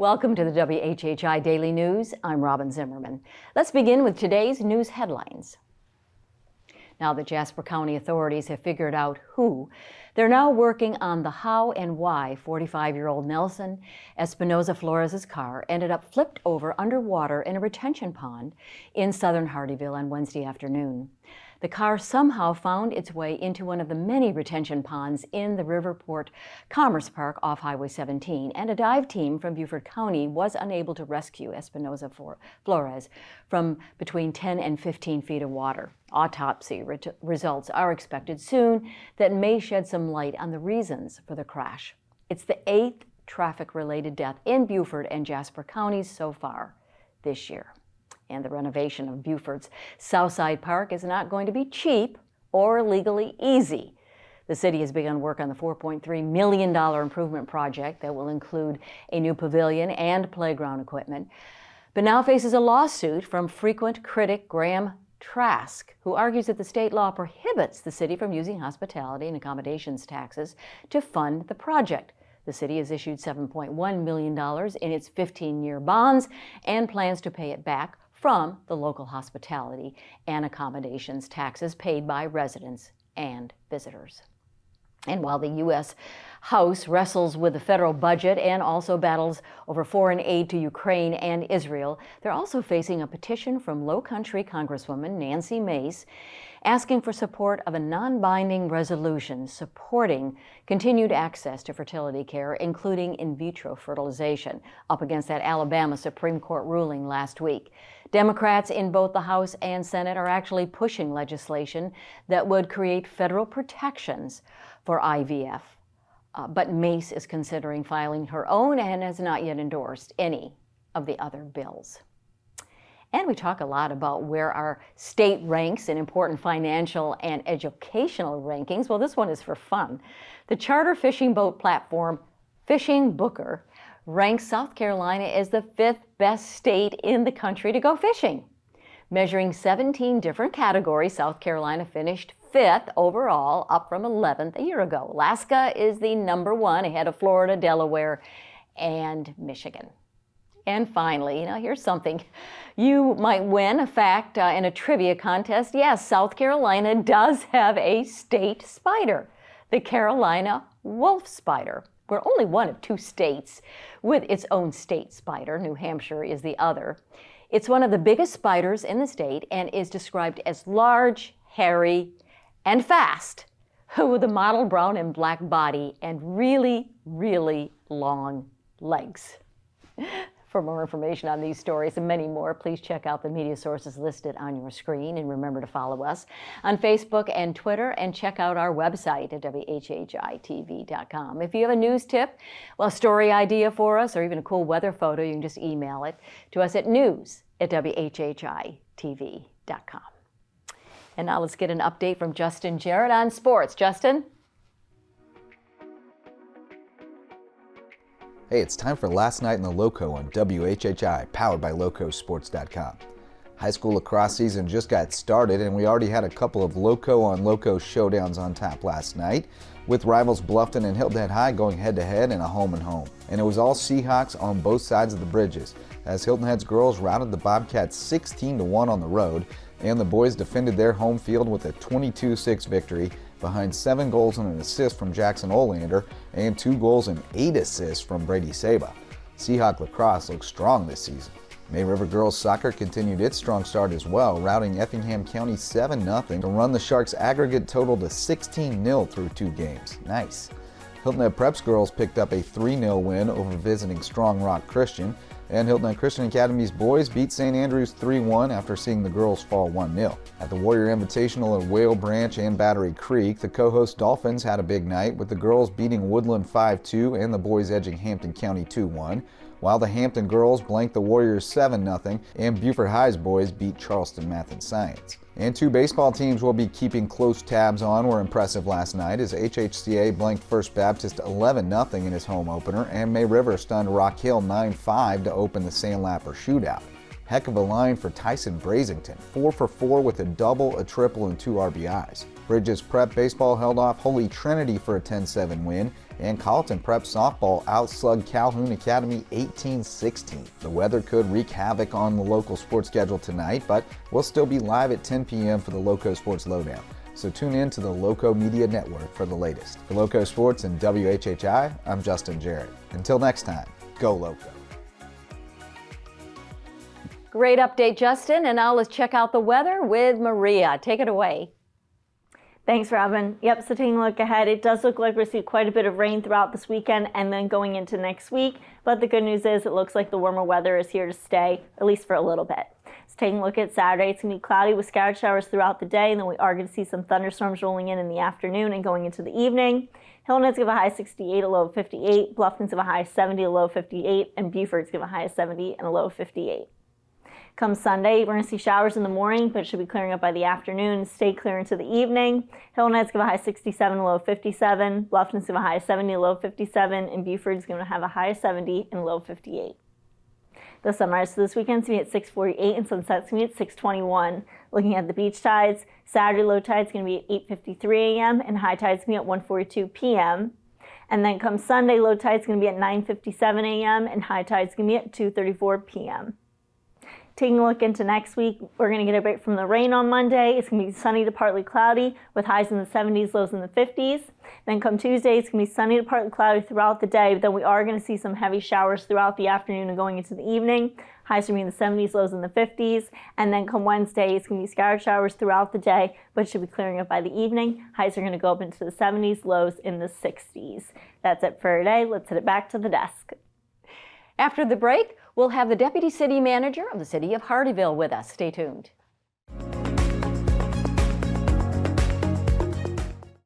Welcome to the WHHI Daily News. I'm Robyn Zimmerman. Let's begin with today's news headlines. Now that Jasper County authorities have figured out who, they're now working on the how and why 45-year-old Nelson Espinoza Flores' car ended up flipped over underwater in a retention pond in southern Hardeeville on Wednesday afternoon. The car somehow found its way into one of the many retention ponds in the Riverport Commerce Park off Highway 17, and a dive team from Beaufort County was unable to rescue Espinoza Flores from between 10 and 15 feet of water. Autopsy results are expected soon that may shed some light on the reasons for the crash. It's the 8th traffic-related death in Beaufort and Jasper counties so far this year. And the renovation of Beaufort's Southside Park is not going to be cheap or legally easy. The city has begun work on the $4.3 million improvement project that will include a new pavilion and playground equipment, but now faces a lawsuit from frequent critic Graham Trask, who argues that the state law prohibits the city from using hospitality and accommodations taxes to fund the project. The city has issued $7.1 million in its 15-year bonds and plans to pay it back from the local hospitality and accommodations taxes paid by residents and visitors. And while the U.S. House wrestles with the federal budget and also battles over foreign aid to Ukraine and Israel, they're also facing a petition from Low Country Congresswoman Nancy Mace asking for support of a non-binding resolution supporting continued access to fertility care, including in vitro fertilization, up against that Alabama Supreme Court ruling last week. Democrats in both the House and Senate are actually pushing legislation that would create federal protections for IVF. But Mace is considering filing her own and has not yet endorsed any of the other bills. And we talk a lot about where our state ranks in important financial and educational rankings. Well, this one is for fun. The charter fishing boat platform Fishing Booker ranks South Carolina as the 5th best state in the country to go fishing. Measuring 17 different categories, South Carolina finished 5th overall, up from 11th a year ago. Alaska is the number 1, ahead of Florida, Delaware, and Michigan. And finally, here's something you might win, a fact in a trivia contest. Yes, South Carolina does have a state spider, the Carolina wolf spider. We're only one of 2 states with its own state spider. New Hampshire is the other. It's one of the biggest spiders in the state and is described as large, hairy, and fast, with a mottled brown and black body and really, really long legs. For more information on these stories and many more, please check out the media sources listed on your screen, and remember to follow us on Facebook and Twitter, and check out our website at WHHI-TV.com. If you have a news tip, a story idea for us, or even a cool weather photo, you can just email it to us at news@WHHI-TV.com. And now let's get an update from Justin Jarrett on sports. Justin? Hey, it's time for Last Night in the Loco on WHHI, powered by LocoSports.com. High school lacrosse season just got started, and we already had a couple of Lowco-on-Lowco showdowns on tap last night, with rivals Blufton and Hilton Head High going head-to-head in a home-and-home. And it was all Seahawks on both sides of the bridges, as Hilton Head's girls routed the Bobcats 16-1 on the road, and the boys defended their home field with a 22-6 victory, behind 7 goals and an assist from Jackson Olander and 2 goals and 8 assists from Brady Saba. Seahawk lacrosse looks strong this season. May River girls soccer continued its strong start as well, routing Effingham County 7-0 to run the Sharks' aggregate total to 16-0 through 2 games. Nice. Hilton Head Prep's girls picked up a 3-0 win over visiting Strong Rock Christian, and Hilton Head Christian Academy's boys beat St. Andrews 3-1 after seeing the girls fall 1-0. At the Warrior Invitational at Whale Branch and Battery Creek, the co-host Dolphins had a big night, with the girls beating Woodland 5-2 and the boys edging Hampton County 2-1, while the Hampton girls blanked the Warriors 7-0 and Beaufort High's boys beat Charleston Math and Science. And 2 baseball teams we'll be keeping close tabs on were impressive last night, as HHCA blanked First Baptist 11-0 in his home opener, and May River stunned Rock Hill 9-5 to open the Sandlapper shootout. Heck of a line for Tyson Brazington, 4 for 4 with a double, a triple, and 2 RBIs. Bridges Prep baseball held off Holy Trinity for a 10-7 win, and Carleton Prep softball outslugged Calhoun Academy 18-16. The weather could wreak havoc on the local sports schedule tonight, but we'll still be live at 10 p.m. for the Loco Sports Lowdown. So tune in to the Loco Media Network for the latest. For Loco Sports and WHHI, I'm Justin Jarrett. Until next time, go Loco. Great update, Justin. And now let's check out the weather with Maria. Take it away. Thanks, Robyn. Yep, so taking a look ahead, it does look like we'll see quite a bit of rain throughout this weekend and then going into next week. But the good news is it looks like the warmer weather is here to stay, at least for a little bit. So taking a look at Saturday, it's going to be cloudy with scattered showers throughout the day, and then we are going to see some thunderstorms rolling in the afternoon and going into the evening. Hilton Head's going to have a high 68, a low of 58. Blufton's going to have a high 70, a low of 58. And Beaufort's going to have a high of 70 and a low of 58. Come Sunday, we're going to see showers in the morning, but it should be clearing up by the afternoon and stay clear into the evening. Hilton Head's going to have a high 67, a low of 57. Blufton's going to have a high of 70, a low of 57. And Beaufort's going to have a high of 70 and a low of 58. The sunrise for this weekend is going to be at 6:48 and sunset's going to be at 6:21. Looking at the beach tides, Saturday low tide is going to be at 8:53 a.m. and high tide is going to be at 1:42 p.m. And then come Sunday, low tide is going to be at 9:57 a.m. and high tide is going to be at 2:34 p.m. Taking a look into next week, we're going to get a break from the rain on Monday. It's going to be sunny to partly cloudy with highs in the 70s, lows in the 50s. Then come Tuesday, it's going to be sunny to partly cloudy throughout the day, but then we are going to see some heavy showers throughout the afternoon and going into the evening. Highs are going to be in the 70s, lows in the 50s. And then come Wednesday, it's going to be scattered showers throughout the day, but it should be clearing up by the evening. Highs are going to go up into the 70s, lows in the 60s. That's it for today. Let's head it back to the desk. After the break, we'll have the Deputy City Manager of the City of Hardeeville with us. Stay tuned.